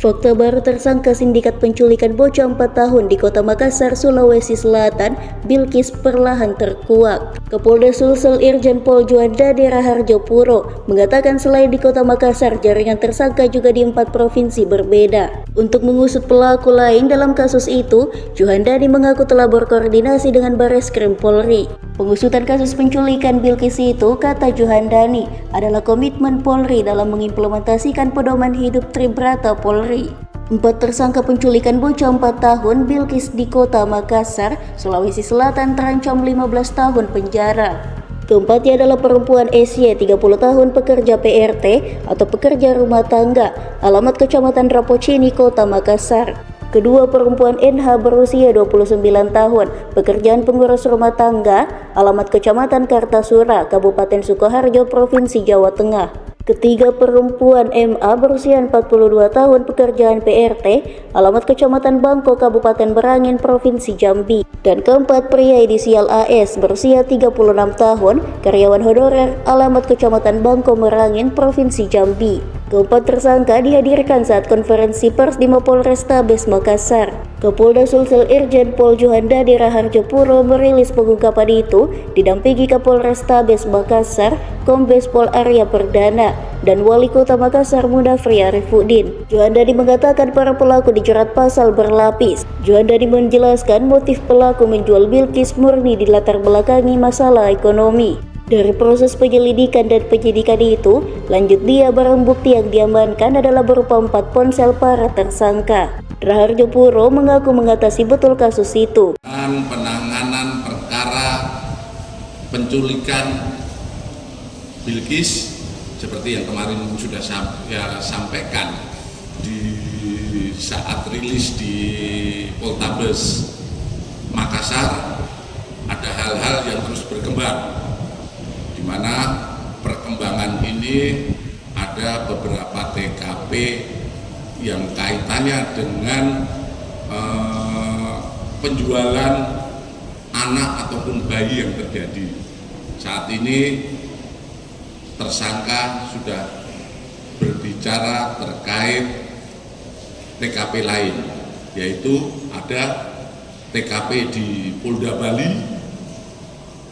Fakta baru tersangka sindikat penculikan bocah 4 tahun di Kota Makassar, Sulawesi Selatan, Bilqis perlahan terkuak. Kapolda Sulsel Irjen Pol Juanda Raharjo Puro mengatakan selain di Kota Makassar, jaringan tersangka juga di 4 provinsi berbeda. Untuk mengusut pelaku lain dalam kasus itu, Juanda mengaku telah berkoordinasi dengan Bareskrim Polri. Pengusutan kasus penculikan Bilqis itu, kata Juhandani, adalah komitmen Polri dalam mengimplementasikan pedoman hidup Tribrata Polri. 4 tersangka penculikan bocah 4 tahun Bilqis di Kota Makassar, Sulawesi Selatan terancam 15 tahun penjara. Keempatnya adalah perempuan SY 30 tahun pekerja PRT atau pekerja rumah tangga, alamat Kecamatan Rapocini, Kota Makassar. Kedua perempuan NH berusia 29 tahun, pekerjaan pengurus rumah tangga, alamat Kecamatan Kartasura, Kabupaten Sukoharjo, Provinsi Jawa Tengah. Ketiga perempuan MA berusia 42 tahun, pekerjaan PRT, alamat Kecamatan Bangko, Kabupaten Merangin, Provinsi Jambi. Dan keempat pria inisial AS berusia 36 tahun, karyawan honorer, alamat Kecamatan Bangko, Merangin, Provinsi Jambi. Keempat tersangka dihadirkan saat konferensi pers di Mapolrestabes Makassar. Kapolda Sulsel Irjen Pol Juanda Raharjo Puro merilis pengungkapan itu didampingi Kapolrestabes Makassar, Kombes Pol Arya Perdana, dan Wali Kota Makassar Mudafri Arifuddin. Juanda mengatakan para pelaku dijerat pasal berlapis. Juanda menjelaskan motif pelaku menjual Bilqis murni dilatar belakangi masalah ekonomi. Dari proses penyelidikan dan penyidikan itu, lanjut dia barang bukti yang diamankan adalah berupa 4 ponsel para tersangka. Raharjo Puro mengaku mengatasi betul kasus itu. Penanganan perkara penculikan Bilqis seperti yang kemarin sudah saya sampaikan di saat rilis di Poltabes Makassar, ada hal-hal yang terus berkembang, di mana perkembangan ini ada beberapa TKP yang kaitannya dengan penjualan anak ataupun bayi yang terjadi. Saat ini tersangka sudah berbicara terkait TKP lain, yaitu ada TKP di Polda Bali,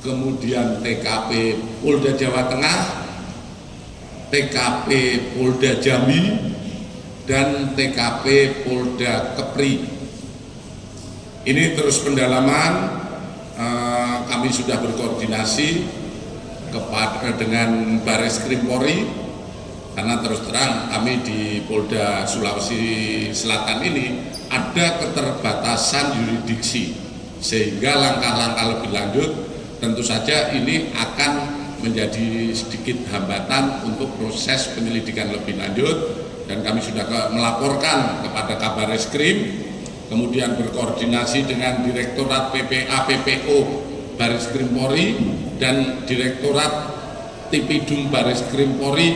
kemudian TKP Polda Jawa Tengah, TKP Polda Jambi, dan TKP Polda Kepri. Ini terus pendalaman, kami sudah berkoordinasi dengan Bareskrim Polri, karena terus terang kami di Polda Sulawesi Selatan ini ada keterbatasan yurisdiksi, sehingga langkah-langkah lebih lanjut tentu saja ini akan menjadi sedikit hambatan untuk proses penyelidikan lebih lanjut, dan kami sudah melaporkan kepada Kabar Reskrim, kemudian berkoordinasi dengan Direktorat PPA PPO Bareskrim Polri dan Direktorat Tipidum Bareskrim Polri,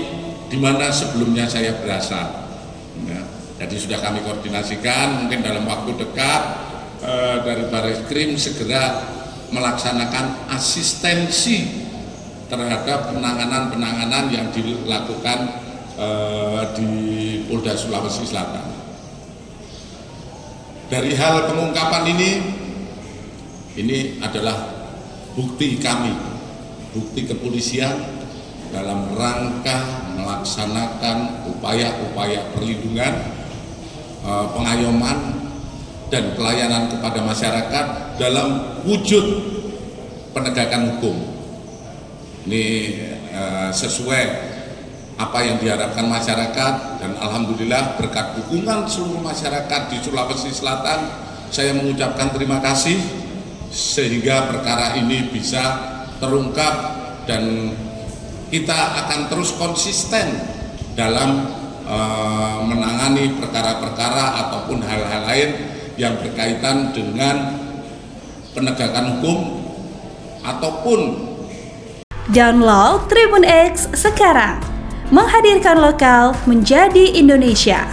di mana sebelumnya saya berasal. Ya, jadi sudah kami koordinasikan, mungkin dalam waktu dekat dari Bareskrim segera melaksanakan asistensi terhadap penanganan yang dilakukan di Polda Sulawesi Selatan. Dari hal pengungkapan ini adalah bukti kami, bukti kepolisian dalam rangka melaksanakan upaya-upaya perlindungan, pengayoman, dan pelayanan kepada masyarakat dalam wujud penegakan hukum. Ini sesuai apa yang diharapkan masyarakat, dan alhamdulillah berkat dukungan seluruh masyarakat di Sulawesi Selatan, saya mengucapkan terima kasih sehingga perkara ini bisa terungkap, dan kita akan terus konsisten dalam menangani perkara-perkara ataupun hal-hal lain yang berkaitan dengan penegakan hukum ataupun. Download Tribun X sekarang, menghadirkan lokal menjadi Indonesia.